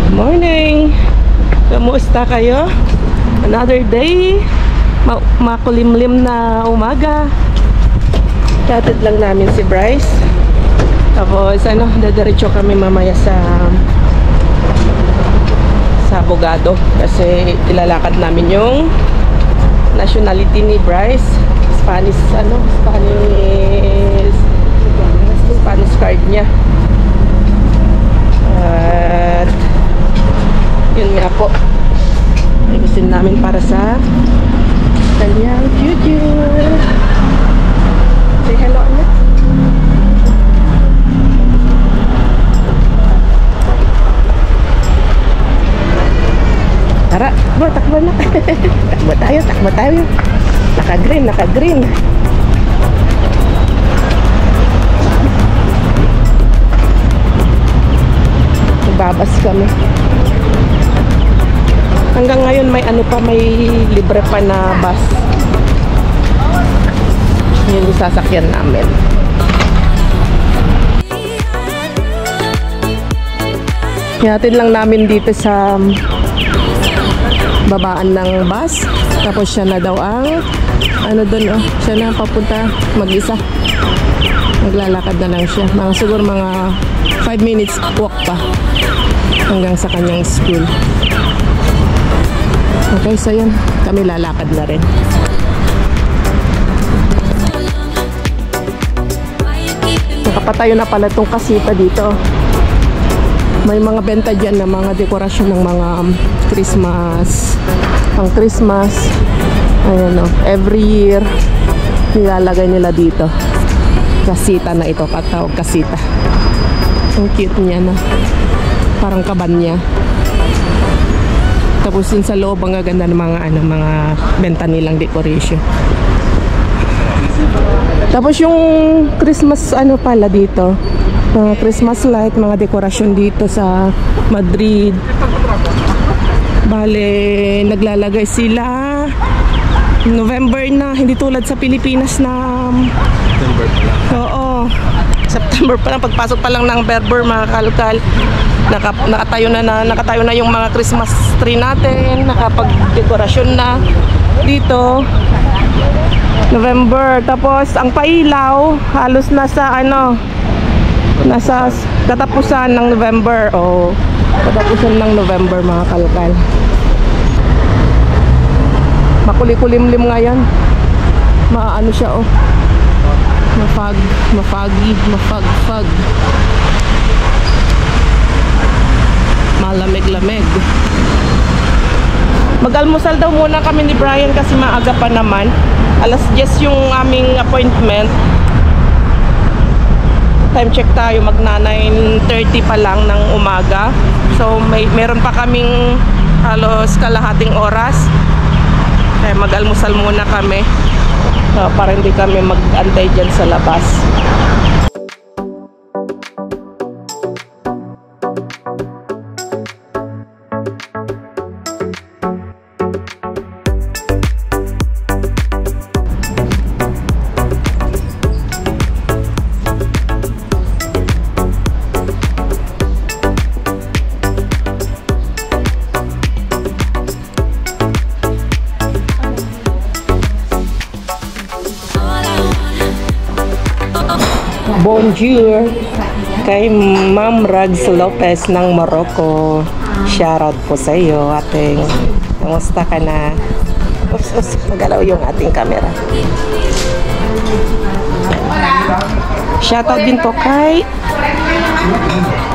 Morning! Kamusta kayo? Another day. Makulimlim na umaga. Tatid lang namin si Bryce. Tapos dadiretso kami mamaya sa abogado kasi ilalakad namin yung nationality ni Bryce. Spanish card niya. At yun nga po, ayusin namin para sa kanyang future. Say hello, Anna. Tara, takbo na. Takbo tayo. Naka-green. Babas kami. Hanggang ngayon may may libre pa na bus. Yun yung sasakyan namin. Yatin lang namin dito sa babaan ng bus. Tapos siya na daw ang siya na papunta mag-isa. Maglalakad na lang siya. Siguro mga 5 minutes walk pa hanggang sa kanyang school. Okay, so yun, kami lalakad na rin. Nakapatayo na pala itong kasita dito. May mga benta dyan na mga dekorasyon ng mga Christmas, pang Christmas. Ayan o, every year nilalagay nila dito. Kasita na ito, patawag kasita. Ang cute niya na. Parang kaban niya. Tapos dun sa loob ang ganda ng mga benta nilang decoration. Tapos yung Christmas pala dito, mga Christmas light, mga dekorasyon dito sa Madrid. Bale, naglalagay sila November na, hindi tulad sa Pilipinas na September pa lang. Oo. September pa lang, pagpasok pa lang ng Berber, mga kalkal. Nakatayo na yung mga Christmas tree natin, nakapag-dekorasyon na dito. November, tapos ang pailaw halos nasa nasa katapusan ng November o katapusan ng November, mga kalkal. Makuli-kulimlim ngayon. Siya mafag. Malamig-lamig. Mag-almusal daw muna kami ni Brian kasi maaga pa naman. Alas 10 yung aming appointment. Time check tayo, magna 9:30 pa lang ng umaga. So meron pa kaming halos kalahating oras. Kaya mag-almusal muna kami para hindi kami mag-antay dyan sa labas. Bonjour kay Ma'am Rags Lopez ng Morocco. Shoutout po sa iyo, ating. Kamusta ka na? Oops, magalaw yung ating camera. Shoutout din po kay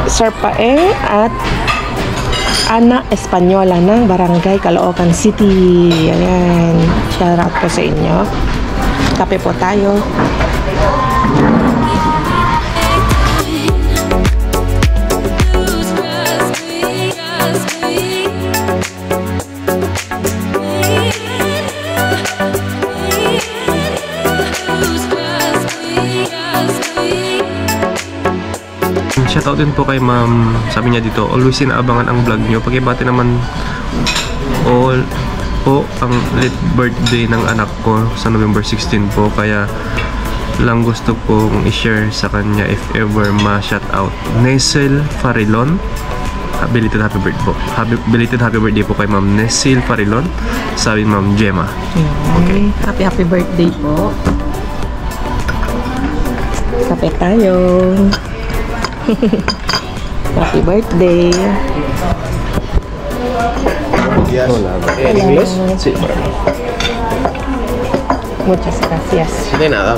Sir Paeng at Ana Espanyola ng Barangay Caloocan City. Ayan. Shoutout po sa inyo. Kape po tayo. Shoutout din po kay ma'am. Sabi niya dito, always inaabangan ang vlog nyo. Pakibati naman po ang late birthday ng anak ko sa November 16 po. Kaya lang gusto kong i-share sa kanya if ever ma-shoutout. Nesel Farilon belated happy birthday po. Belated happy birthday po kay Ma'am Nesil Farilon. Sabi Ma'am Gemma. Okay. Happy birthday po. Kape tayo. Happy birthday. Hola. ¿En inglés? Sí. Muchas gracias. De nada.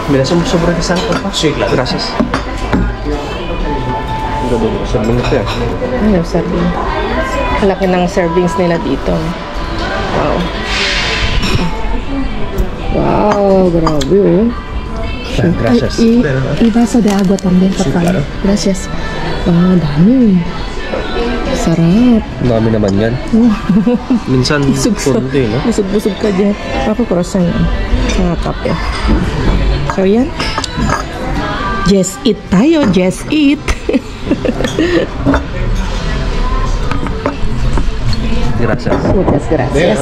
Mira, sobra que sal, porfa. Sí, claro. Gracias. Serving na siya. Ano, serving? Malaki ng servings nila dito. Wow. Wow, grabe oh. Gracias. Y vaso de agua también, por favor. claro. Gracias. Wow, dami. Sarap. Dami naman yan. Minsan, konti, no? Busog-busog ka dyan. Ako croissant yan. Sa kape. So yan. Just eat tayo. Just eat. Gracias. Muchas gracias.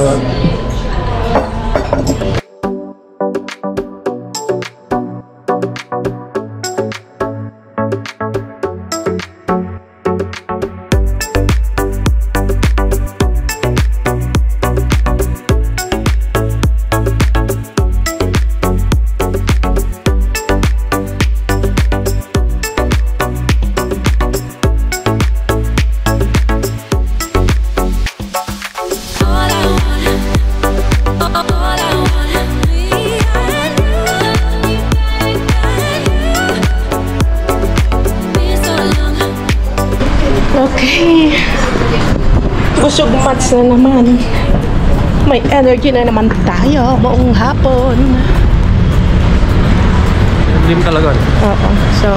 Okay. Busog mats na naman. May energy na naman tayo buong hapon. Dim talaga. Oo. So,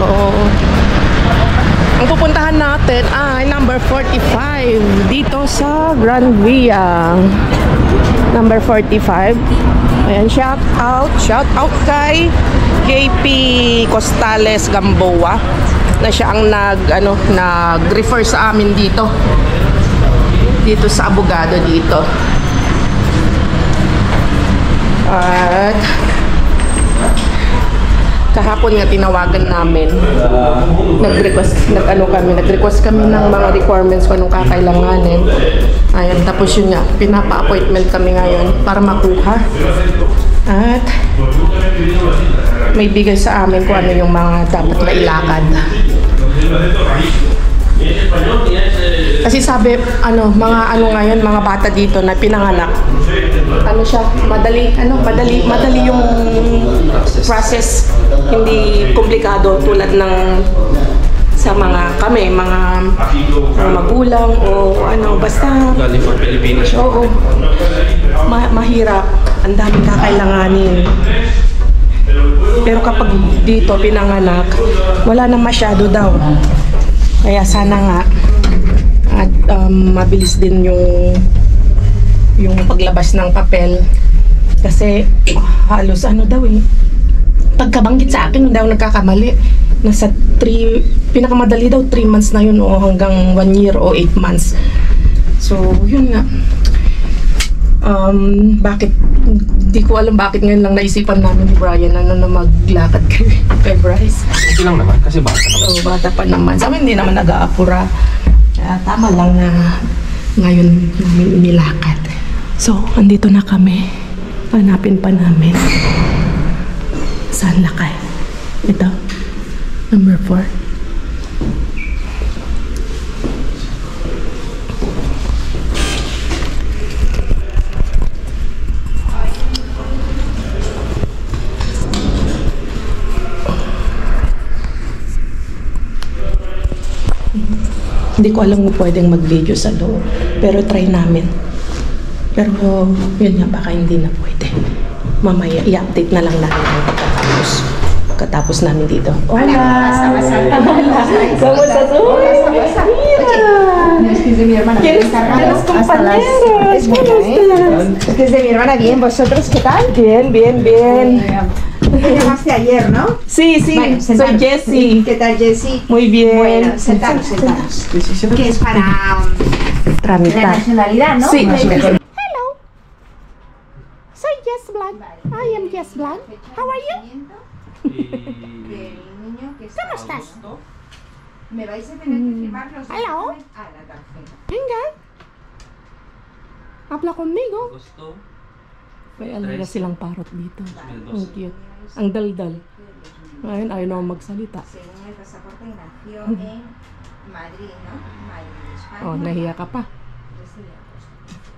ang pupuntahan natin ay number 45 dito sa Grand Via. Number 45. Ayan, shout out kay JP Costales Gamboa na siya ang nag-refer sa amin dito sa abogado dito. At kahapon nga tinawagan namin, nag-request kami ng mga requirements kung anong kakailanganin. Ayan, tapos yun nga, pinapa-appointment kami ngayon para makuha. At may bigay sa amin kung ano yung mga dapat na ilakad. Kasi sabi, mga bata dito na pinanganak. Madali yung process, hindi komplikado tulad ng sa mga magulang o basta Galing from Pilipinas. oo, mahirap, ang daming kakailanganin. Pero kapag dito pinanganak, wala na masyado daw. Kaya sana nga at mabilis din yung paglabas ng papel. Kasi halos pagkabanggit sa akin, daw nagkakamali. Nasa pinakamadali daw 3 months na yun o hanggang 1 year o 8 months. So, yun nga. Di ko alam bakit ngayon lang naisipan namin ni Brian na maglakad kay Bryce. Okay lang naman, kasi bata naman. So, bata pa naman. Sa amin, hindi naman nag-aapura. Tama lang na ngayon namin inilakad. So, andito na kami. Hanapin pa namin. Saan lakay? Ito. Number 4. Hindi ko alam kung pwedeng mag-video sa loob. Pero try namin. Pero yun nga, baka hindi na pwede. Mamaya, i-update na lang namin ang pagkatapos namin dito. Hola! Es que es de mi hermana. ¿Quieres compañeros? Es que es de mi hermana. Bien, ¿vosotros qué tal? Bien. Me llamaste ayer, ¿no? Sí, Bueno, soy sentaros. Jessie. ¿Qué tal, Jessie? Muy bien. Bueno, sentaros. Que es para la Tramitar. nacionalidad, ¿no? Sí. Más mejor. Hello. Soy Jess Blanc. I am Jess Blanc. How are you? ¿Cómo estás? Me vais a tener que firmar los Hello? documentos a la tarjeta. Venga. Habla conmigo. Gusto? May alaga silang parot dito. Ang cute. Ang daldal. Ayun, ayaw na magsalita. Según el pasaporte, nació en Madrid, ¿no? Madrid, España. Oh, nahiya ka pa.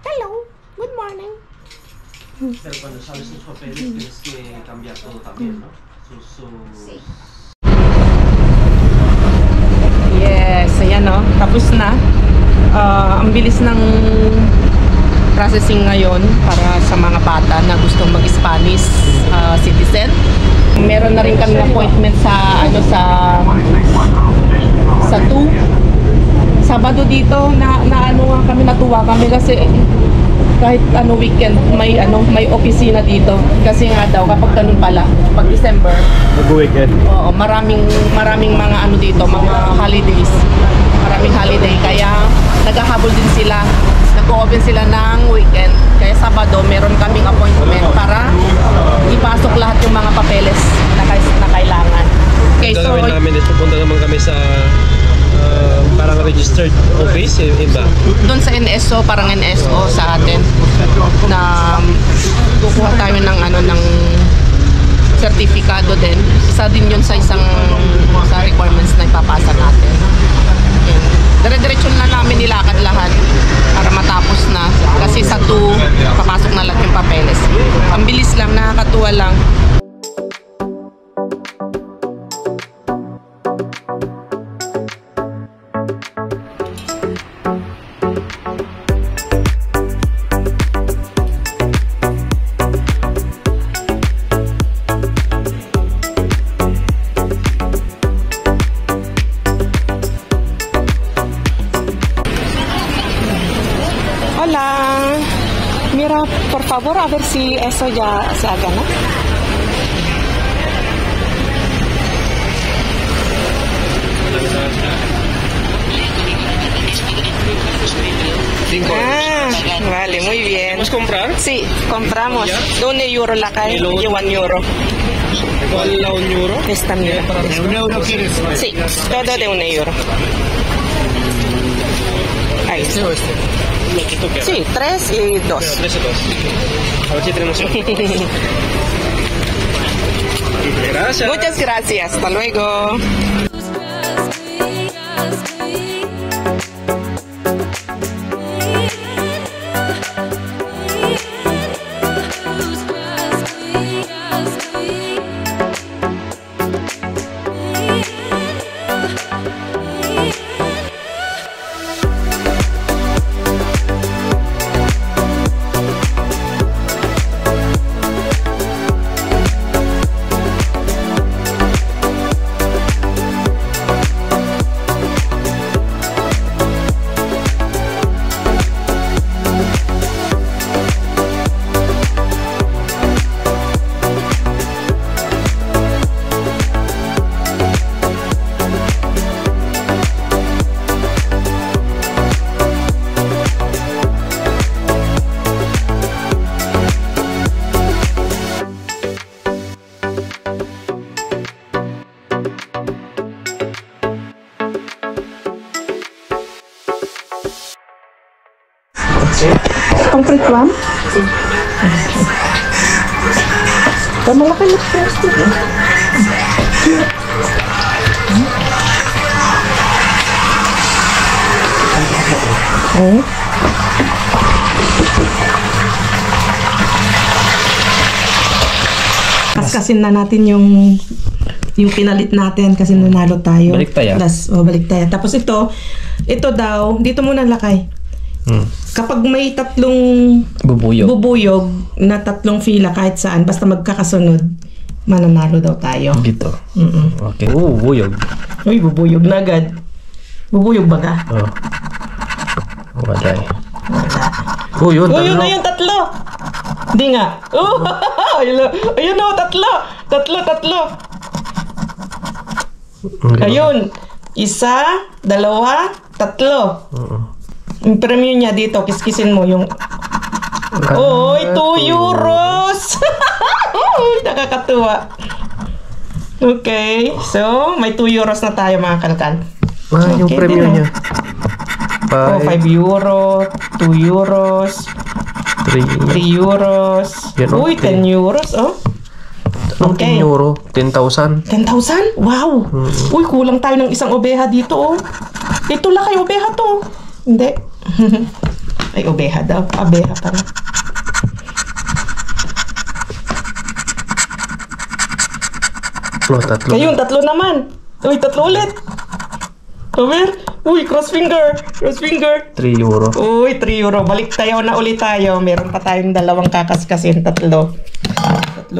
Hello. Good morning. Pero cuando sabes tus papeles tienes que cambiar todo también, ¿no? Sí. Yes, ayan o. Tapos na. Ang bilis ng processing ngayon para sa mga bata na gustong mag-Spanish citizen. Meron na rin kami appointment sa 2. Sabado dito na kami natuwa kami kasi kahit weekend may opisina dito kasi nga daw kapag ganun pala pag December Mag-weekend. oo, maraming mga dito, mga holidays. Maraming holiday kaya naghahabol din sila. Nag-o-open sila ng weekend. Kaya Sabado meron kaming appointment para ipasok lahat yung mga papeles na kailangan. Okay, so Gagawin namin is pupunta naman kami sa parang registered office, iba. doon sa NSO, parang NSO sa atin na kukuha tayo ng sertifikado din. Isa din yun sa sa requirements na ipapasa natin. Dire-diretso na namin nilakad lahat para matapos na. Kasi sa 2, papasok na lahat yung papeles. Ang bilis lang, nakakatuwa lang. Hola, mira, por favor, a ver si eso ya se haga, ¿no? Vale, muy bien. ¿Puedes comprar? Sí, compramos. De €1 la cae y €1. ¿Cuál la €1? Esta mira. ¿De €1 quieres? Sí, todo de €1. Ahí está. Lo que tú quieras. Sí, 3 y 2. 3 y 2. A ver si tenemos suerte. Gracias. Muchas gracias. Hasta luego. Concrete one? Malaki na plastic. Kaskasin na natin yung pinalit natin kasi nanalo tayo. Balik tayo. Balik tayo. Tapos ito daw, dito muna lakay. Kapag may 3 bubuyog na 3 fila kahit saan, basta magkakasunod, mananalo daw tayo. Dito. Okay. Bubuyog. Uy, bubuyog na agad. Bubuyog ba ka? Oh. Wala eh. Wala. Yun na yung 3. Hindi nga. Ayun na, 3. 3. Ayun. 1, 2, 3. Yung premium niya dito, kiskisin mo yung... Oy, €2! Nakakatuwa. Okay, so may €2 na tayo mga kalkal. Yung Okay, premium din, niya. Oh, 5 euro, 2 euros, 3 3. euros. Yan, Uy, okay. 10 euros, oh. Okay. 10 euro. 10,000. 10,000? Wow! Uy, kulang tayo ng isang obeha dito, oh. Ito lang kay obeha to. Hindi. Ay, obeha daw. Abeha pala. Tatlo. Ayun, tatlo naman. Uy, tatlo ulit. Over. Uy, cross finger. Cross finger. 3 euro. Uy, 3 euro. Balik tayo na ulit tayo. Meron pa tayong dalawang kakaskasin. Tatlo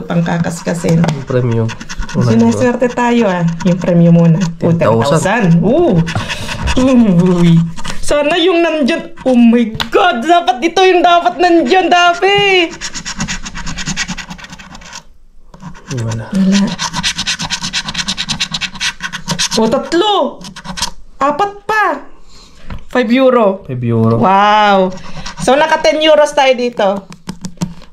pang kakaskasin. Yung premium. Sinaswerte tayo yung premium muna. 10,000. Uy. Sana yung nandyan. Oh my God. Dapat ito yung dapat nandyan. Dapat. Wala. O, tatlo. 4 pa. 5 euro. 5 euro. Wow. So, naka 10 euros tayo dito.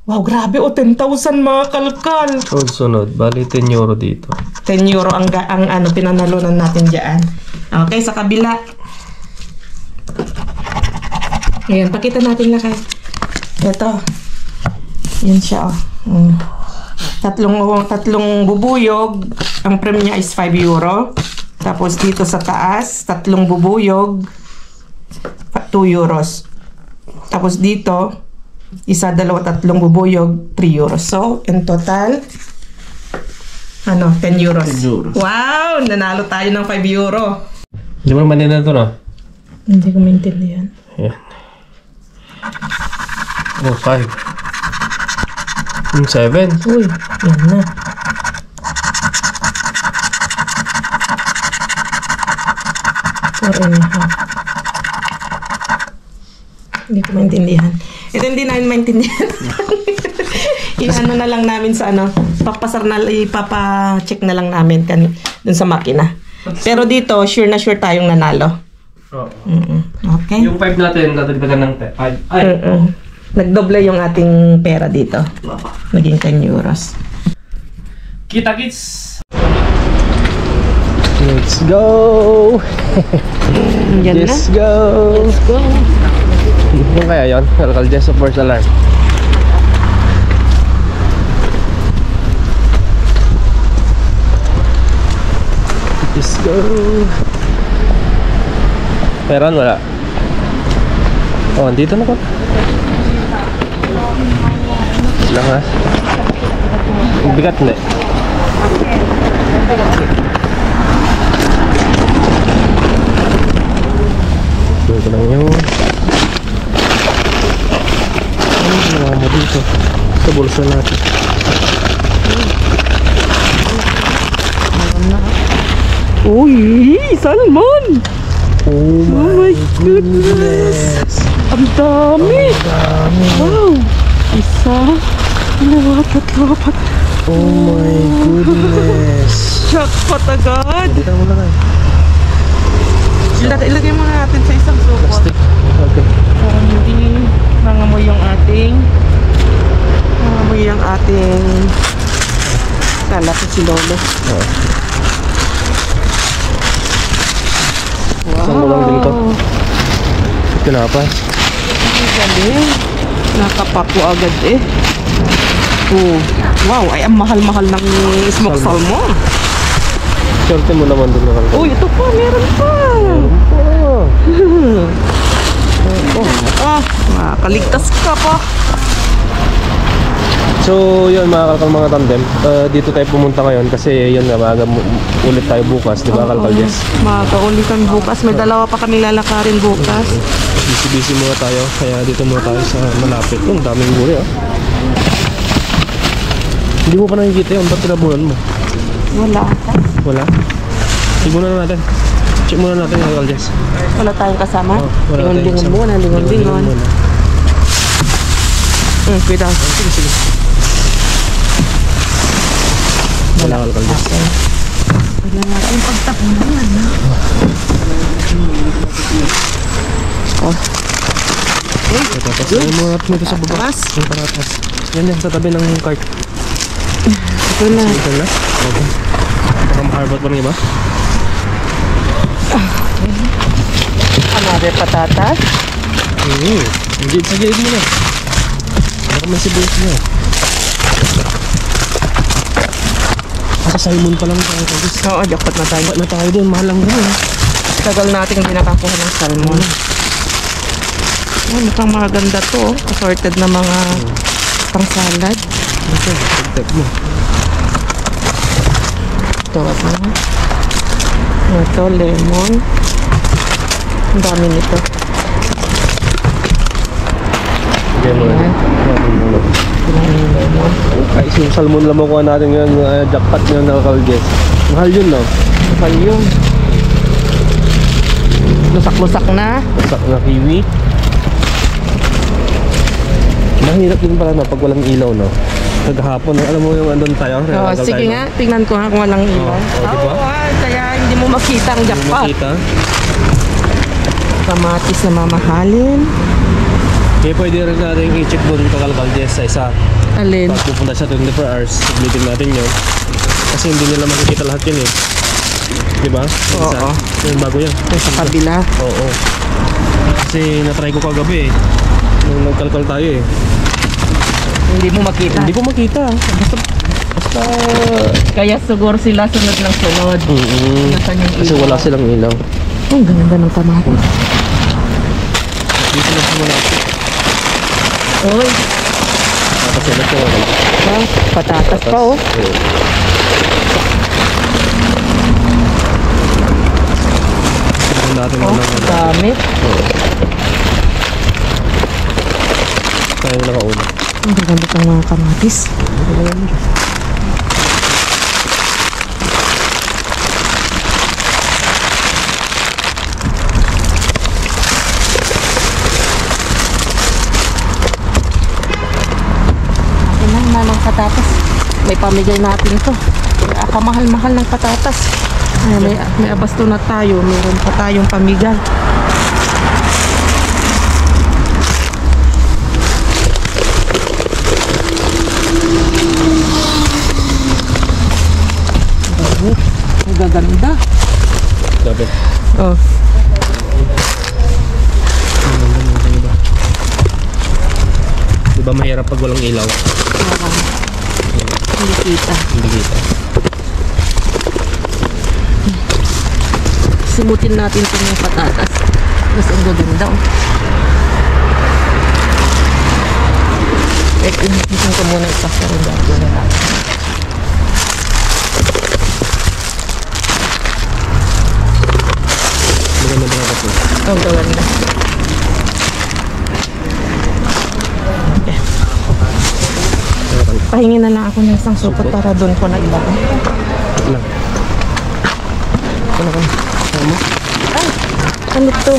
Wow, grabe. 10,000 mga kalkal. Sunod. Bali 10 euro dito. 10 euro ang pinanalunan natin dyan. Okay, sa kabila. Ayan, pakita natin lakay. Ito. Yan siya, oh. Tatlong bubuyog. Ang premium niya is 5 euro. Tapos dito sa taas, 3 bubuyog, 2 euros. Tapos dito, 1, 2, 3 bubuyog, 3 euros. So, in total, 10 euros. 10 euros. Wow! Nanalo tayo ng 5 euro. Hindi mo naman din na ito, no? Hindi ko maintindihan. Ayan. Oh, 5. Yung 7. Uy, yan na. Hindi ko maintindihan. Ito hindi namin maintindihan. I-ano na lang namin sa papasar na, ipapa-check na lang namin dun sa makina. Pero dito, sure na sure tayong nanalo. Okay? Yung 5 natin, nadagdagan ng 5. Ay! Nagdoble yung ating pera dito. Naging 10 euros. Kita kits! Let's go! Yan na. Let's go! Let's go. Yung kaya yun? Alcaldesa of First Alarm. Let's go! Meron? Wala? Oh, andito na ko. Lang ha? Bigat hindi? Ito lang yun. Ano ginawa mo dito? Sa bulsa natin. Uy! Salmon! Oh my goodness! Ang dami! Wow! 1, 2, 3, 4. Oh my goodness! Jackpot agad! Dito mo lang Ilagay muna natin sa isang supot. Plastic. Okay. Para hindi nangamoy yung ating kala ko si Lolo. Oh. Wow! Saan mo lang din ito? Tinapas. Ang galing. Nakapako agad eh. Oh, wow, ay ang mahal-mahal ng smoked salmon. Swerte mo naman doon naman. Oh, ito pa, meron pa. Makaligtas ka pa. So, yun mga kalkal mga tandem. Dito tayo pumunta ngayon kasi yun nga, maaga ulit tayo bukas, di ba kalkal? Yes. Maaga ulit kami bukas. May dalawa pa kami lalakarin bukas. Busy-busy muna tayo, kaya dito muna tayo sa malapit. Ang daming guri Hindi mo pa nakikita yun, ba't tinabunan mo? Wala. Wala? Check muna natin. Check muna natin kalkal, yes. Wala tayong kasama. Wala tayong Lingon-lingon kasama. muna, lingon-lingon. Kuya. Sige, sige. Wala kalkal, yes. Wala natin pagtapunan. Tapos ayun mga natin ito sa baba. Yung paratas. Yan yan, sa tabi ng cart. Ito na. Ito na. Okay. Baka maharbot pa ng iba. Mother patatas. Sagid mo na. Ano ka man sibuyas niya? Simon pa lang tayo. Oo, jackpot na tayo. Na tayo doon, mahal lang doon. Tagal natin hindi nakakuha ng salmon. Oh, mukhang maganda to. Assorted na mga pang salad. Ito, tag mo. Ito, ito, lemon. Ang dami nito. Ganun. Yung lemon. Ay, yung salmon lang makuha natin ngayon, jackpot ngayon nakakalges. Mahal yun, no? Mahal yun. Lusak-lusak na. Lusak na kiwi. Mahirap din pala na pag walang ilaw, no? Naghapon, alam mo yung andun tayo? Oh, sige nga, tingnan ko nga kung walang ilaw. diba? Kaya hindi mo makita ang jackpot. Makita. Kamatis na mamahalin. Kaya pwede rin natin i-check doon kakalkalges sa isa. Alin? Pag pupunta sa 24 hours, sublitin natin yun. Kasi hindi nila makikita lahat yun eh. Diba? Oo. Yung bago yan. Yung sa kabila. Oo. Kasi natry ko kagabi eh. Nung nagkalkal tayo eh. Hindi mo makita. Hindi ko makita. Basta... Kaya siguro sila sunod ng sunod. Nasaan yung Kasi ilaw? wala silang ilaw. Oh, ang ganda ng kamatis. Dito lang simula. Uy, Tapos ulit ko. patatas pa oh. Tignan natin Oh, lang. dami. Tayo na nakauna. Ang ganda ng mga kamatis. Ng patatas. May pamigay natin to. Kamahal-mahal ng patatas. Ay, may abasto na tayo. Meron pa tayong pamigay. Ang gaganda. Dapat. Oh. Diba mahirap pag walang ilaw? Hindi kita. Hindi kita. Simutin natin itong yung patatas. Mas ang gaganda oh. Isin ko muna ipasta rin dito na natin. Maganda ba ako? Ang gaganda. Pahingin na lang ako ng isang supot para doon ko na ilagay. Lang. Ano ka? Sama? Ay, ano to?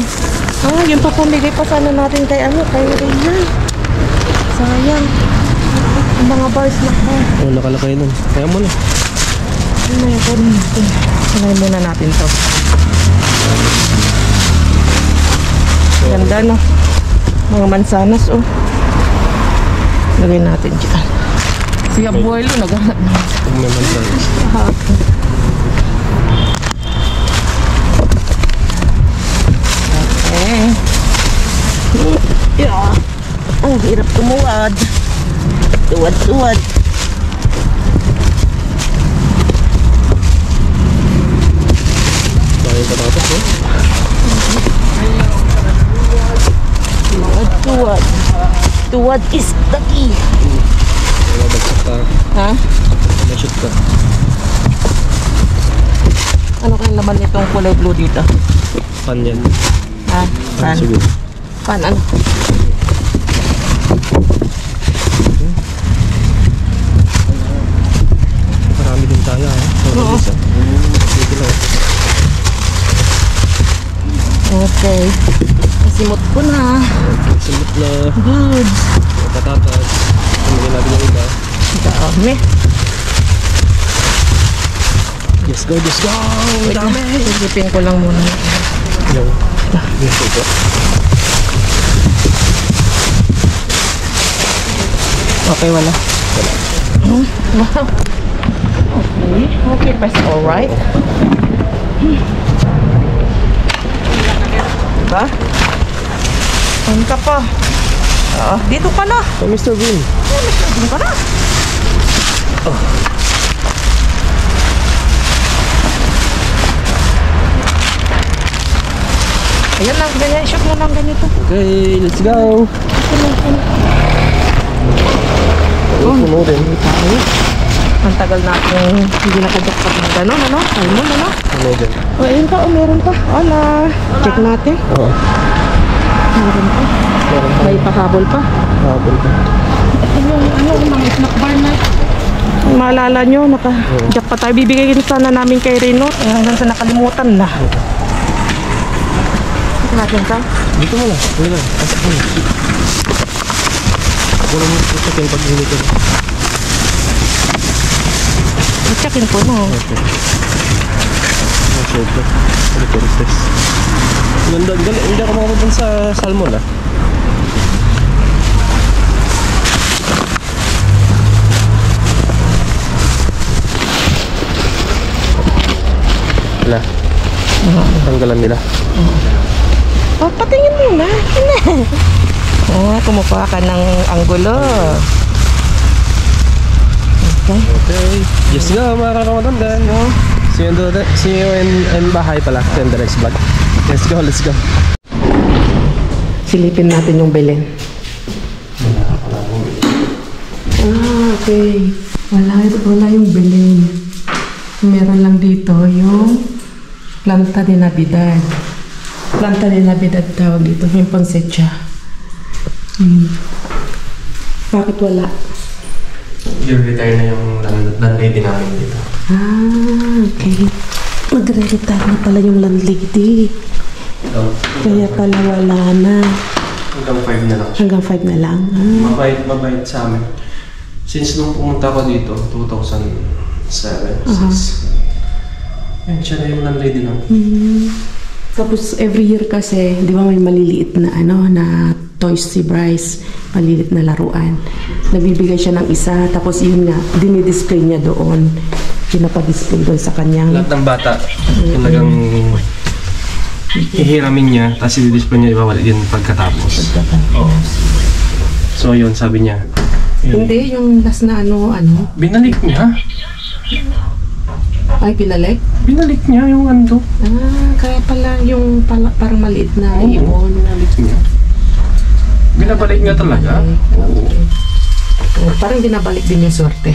Ah, yung papamigay pa sana natin kay kay Reynan. Sayang. Ang mga bars na ko. Oh, nakalakay nun. Kaya mo na. Ano yung ko natin? Sanay muna natin to. Ganda no? Mga mansanas oh. Lagay natin dyan. Si Abuelo naghahanap na. Kung may mansanas. Okay. Yeah. Ang hirap tumuwad. Tuwad-tuwad. Tayo patatas eh. Tuwad-tuwad. Tuwad is the key. Wala bagsak ka. Ha? May-shoot ka. Ano kayong laman nitong kulay blue dito? Pan yan. Ha? Pan? Sige. Pan ano? Marami din tayo ha. Oo. Dito lang. Okay. Nasimot ko na. Simot na. Good. Patatas. Tumigil natin yung iba. Dami. Let's go, let's go! Wait Dami! na. Silipin ko lang muna. Yung ito. Okay, wala. Wow. Okay. Okay, press alright. Diba? Saan ka pa? Dito ka na. Kay Mr. Bean. Dito ka na. Ayan lang, ganyan. Shoot mo lang ganito. Okay, let's go. Puno din. Ang tagal natin hindi nakadakpat ng gano'n, ano? Salmon, ano? Puno din. O, ayun pa, meron pa. Hola. Check natin. Oo. Meron pa. May pahabol pa. Habol ka. Yung mga snack bar na. Maalala nyo, naka-jack pa tayo. Bibigay sana namin kay Reno. Hanggang sa nakalimutan na. Natin ka? Dito mo na. Wala na. Pasok mo na. Ako na mo sakin pag huli ka. I-checkin ko, no? Okay. Masod ka. Recortes. Ganda. Hindi ako makapunta sa salmon, ah. Wala. Tanggalan nila. Patingin muna. Kumukuha ka ng anggulo. Okay. Okay. Yes go, mga kakamatanda. See you in bahay pala. In the next vlog. Let's go, let's go. Silipin natin yung Belen. Okay. Wala yung Belen. Meron lang dito yung planta de Navidad. Planta de Navidad tawag dito. Yung ponsetsa. Bakit wala? I-retire na yung landlady namin dito. Okay. Magre-retire na pala yung landlady. Kaya pala wala na. Hanggang 5 na lang siya. Hanggang 5 na lang. Mabait sa amin. Since nung pumunta ko dito, 2007, 6. Yan siya na yung landlady namin. Tapos every year kasi, di ba may maliliit na na toys si Bryce, maliliit na laruan. Nabibigay siya ng isa, tapos yun nga, dinidisplay niya doon. Pinapa-display doon sa kanyang... Lahat ng bata, talagang hihiramin niya, tapos i-display niya, ibabalik din pagkatapos. So yun, sabi niya. Yun. Hindi, yung last na ano. Binalik niya. Ay, pinalik? Binalik niya yung ando. Kaya pala yung parang maliit na ibon. Binalik niya. Binabalik niya talaga? Oo. Parang binabalik din yung sorte.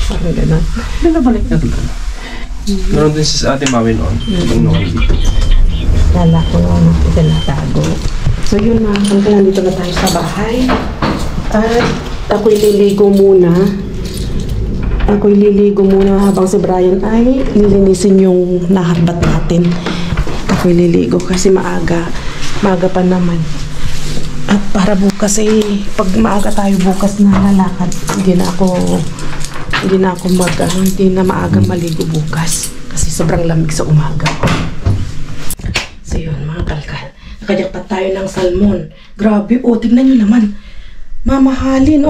Parang gano'n. Binabalik niya talaga. Meron din sa Ate Mawi noon. Kala ko itinatago. So yun na, hanggang nandito na tayo sa bahay. At ako'y liligo muna. Habang si Brian ay lilinisin yung naharbat natin. Ako'y liligo kasi maaga pa naman. At para bukas pag maaga tayo bukas na lalakad, hindi na maaga maligo bukas kasi sobrang lamig sa umaga. So yun mga kalkal, nakajakpat tayo ng salmon. Grabe, tignan nyo naman, mamahalin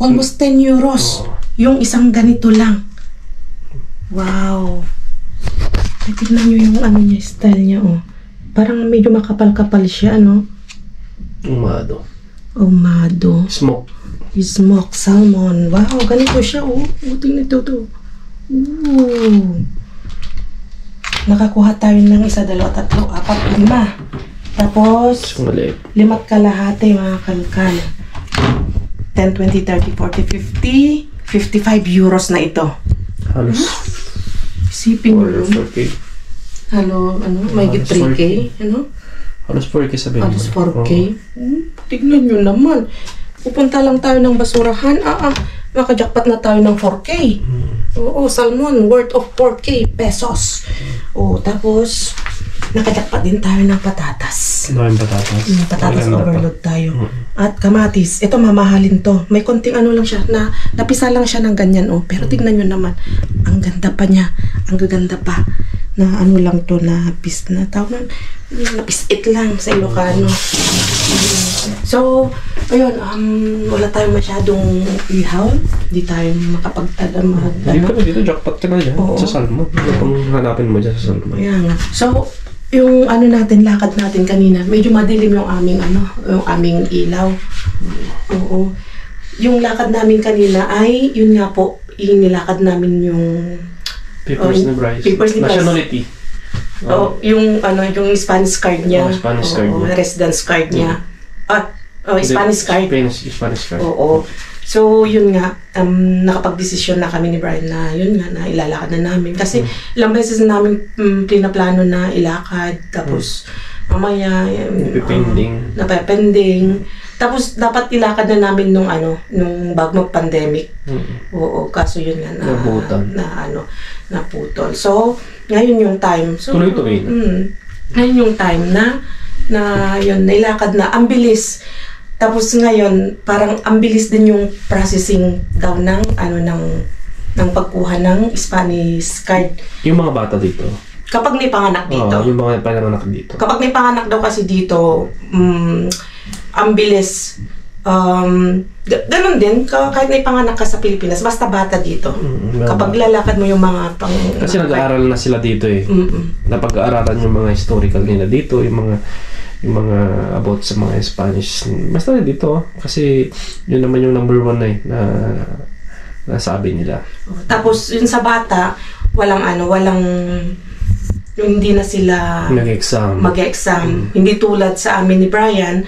almost 10 euros yung isang ganito lang. Wow. Ay, tignan nyo yung niya, style niya parang medyo makapal-kapal siya, Umado. Smoke salmon. Wow, ganito siya, tingnan ito. Nakakuha tayo ng 1, 2, 3, 4, 5. Tapos, 5 kalahati, mga kalkal. 10, 20, 30, 40, 50, 55 euros na ito. Halos. Isipin nyo yun. 4K. May 3K, Halos 4K sabihin mo. Halos 4K. Tignan nyo naman. Pupunta lang tayo ng basurahan. Makajakpat na tayo ng 4K. Oo, salmon worth of 4K pesos. Tapos, nakajakpat din tayo ng patatas. Patatas overload tayo. At kamatis. Ito, mamahalin to. May konting lang siya, napisa lang siya ng ganyan, Pero tignan nyo naman, ang ganda pa niya. Ang gaganda pa. na ano lang to, na na tawag na pisit lang sa Ilocano. So, ayun, wala tayong masyadong ihaw. Hindi tayo makapagtadam. Dito, jackpot ka na dyan. Sa salmon. Ano pang hanapin mo dyan sa salmon? Ayan nga. So, yung ano natin, lakad natin kanina, medyo madilim yung aming yung aming ilaw. Oo. Yung lakad namin kanina ay, yun nga po, nilakad namin yung Papers ni Bryce. Papers ni Bryce. Nationality. Yung Spanish card niya. Spanish card niya. Residence card niya. Spanish card. Spanish card. Oo. So, yun nga, nakapag-desisyon na kami ni Brian na yun nga, na ilalakad na namin. Kasi ilang beses na namin pinaplano na ilakad. Tapos, mamaya, napapending. Tapos, dapat ilakad na namin nung bago mag-pandemic. Oo, kaso yun nga, naputol. So, ngayon yung time. So, tuloy-tuloy. Ngayon yung time na yun, nailakad na. Ang bilis. Tapos ngayon, parang ang bilis din yung processing daw ng pagkuha ng Spanish card. Yung mga bata dito? Kapag may panganak dito. Yung mga panganak dito. Kapag may panganak daw kasi dito, ang bilis. Ganun din, kahit may panganak ka sa Pilipinas, basta bata dito. Kapag lalakad mo yung mga kasi nag-aaral na sila dito eh. Napag-aaralan yung mga historical nila dito, yung mga about sa mga Spanish. Basta dito, kasi yun naman yung number 1 na nasabi nila. Tapos yun sa bata, walang yung hindi na sila mag-exam. Hindi tulad sa amin ni Brian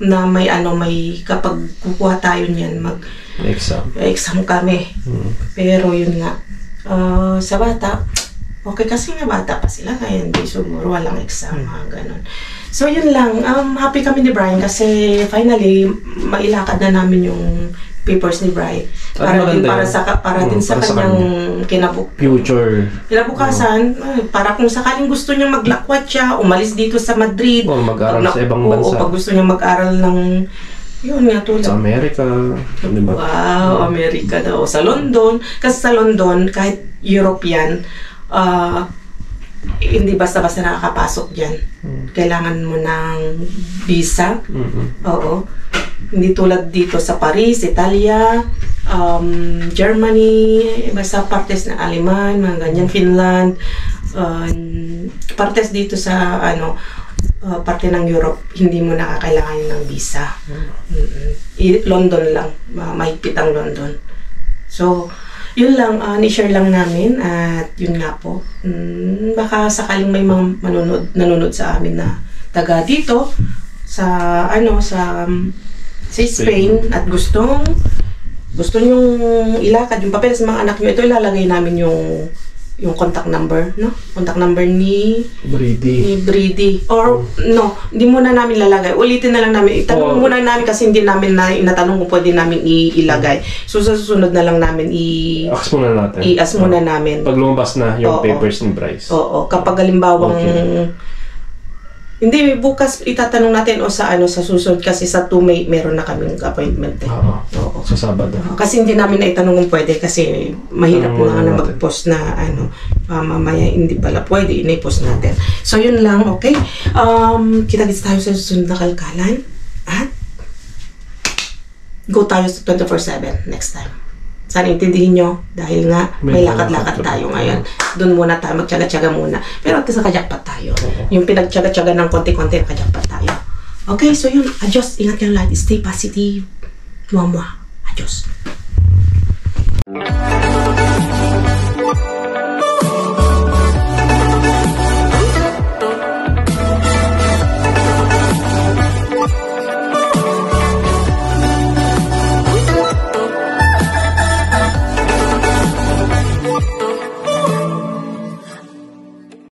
na may kapag kukuha tayo niyan mag-exam kami. Pero yun nga, sa bata, okay kasi nga bata pa sila, kaya hindi siguro walang exam, ganun. So yun lang, happy kami ni Brian kasi finally mailakad na namin yung papers ni Brian para din sa kanyang future kinabukasan, para kung sakaling gusto niyang maglakwat siya, umalis dito sa Madrid o mag-aral sa ibang bansa. Pag gusto niyang mag-aral ng yun nga tulad sa Amerika, diba? Wow, Amerika daw. Sa London, kasi sa London kahit European, hindi basta-basta nakakapasok dyan. Kailangan mo ng visa. Oo. Hindi tulad dito sa Paris, Italia, Germany, basta partes na Aleman, mga ganyan, Finland, partes dito sa parte ng Europe, hindi mo nakakailangan ng visa. London lang, mahigpit ang London. So, yun lang, ni-share lang namin at yun nga po. Baka sakaling may mga nanonood sa amin na taga dito sa Spain at gusto nyong ilakad yung papel sa mga anak nyo, ito ilalagay namin yung contact number, no? Contact number ni Brady. Or, no, hindi muna namin lalagay. Ulitin na lang namin. Itanong muna namin kasi hindi namin inatanong kung pwede namin ilagay. So, sa susunod na lang namin i-ask muna natin. Pag lumabas na yung papers ni Bryce. Oo. Kapag halimbawang hindi, bukas itatanong natin sa susunod kasi sa 2 May meron na kaming appointment. Oo. Sa Sabado. Kasi hindi namin naitanong kung pwede kasi mahirap na mag-post na mamaya hindi pala pwede, ina-post natin. So yun lang, okay? Kita-kits tayo sa susunod na kalkalan at go tayo sa 24/7 next time. Sana intindihin nyo dahil nga may lakad-lakad tayo ngayon. Doon muna tayo, magtyaga-tyaga muna. Pero at nakajakpat tayo. Yung pinagtyaga-tyaga ng konti-konti, nakajakpat tayo. Okay, so yun. Adios. Ingat kayo lahat. Stay positive. Muah-muah. Adios.